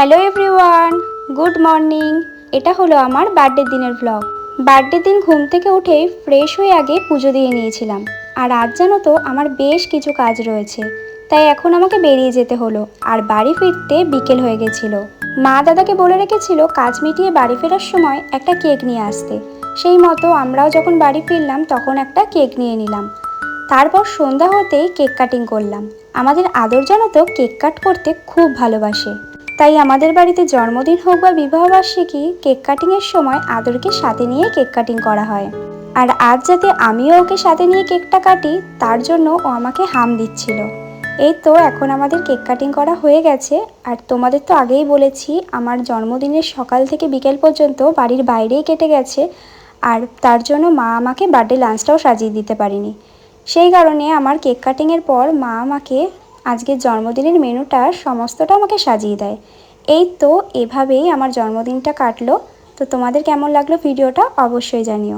Hello everyone, good morning. এটা হলো আমার বার্থডে দিনের ব্লগ। বার্থডে দিন ঘুম থেকে উঠেই ফ্রেশ হয়ে আগে পুজো দিয়ে নিয়েছিলাম। আর আজ জানো তো আমার বেশ কিছু কাজ রয়েছে, তাই এখন আমাকে বেরিয়ে যেতে হলো। আর বাড়ি ফিরতে বিকেল হয়ে গেছিল। মা দাদাকে বলে রেখেছিল কাজ মিটিয়ে বাড়ি ফেরার সময় একটা কেক নিয়ে আসতে। সেই মতো আমরাও যখন বাড়ি ফিরলাম তখন একটা কেক নিয়ে নিলাম। তারপর সন্ধ্যা হতেই কেক কাটিং করলাম। আমাদের আদর জানো তো কেক কাট করতে খুব ভালোবাসে, তাই আমাদের বাড়িতে জন্মদিন হোক বা বিবাহবার্ষিকী, কেক কাটিংয়ের সময় আদরকে সাথে নিয়ে কেক কাটিং করা হয়। আর আজ যাতে আমিও ওকে সাথে নিয়ে কেকটা কাটি, তার জন্য ও আমাকে হাম দিচ্ছিল। এই তো এখন আমাদের কেক কাটিং করা হয়ে গেছে। আর তোমাদের তো আগেই বলেছি আমার জন্মদিনের সকাল থেকে বিকেল পর্যন্ত বাড়ির বাইরেই কেটে গেছে। আর তার জন্য মা আমাকে বার্থডে লাঞ্চটাও সাজিয়ে দিতে পারিনি। সেই কারণে আমার কেক কাটিংয়ের পর মা আমাকে আজকের জন্মদিনের মেনুটা সমস্তটা আমাকে সাজিয়ে দেয়। এই তো এভাবেই আমার জন্মদিনটা কাটলো। তো তোমাদের কেমন লাগলো ভিডিওটা অবশ্যই জানিও।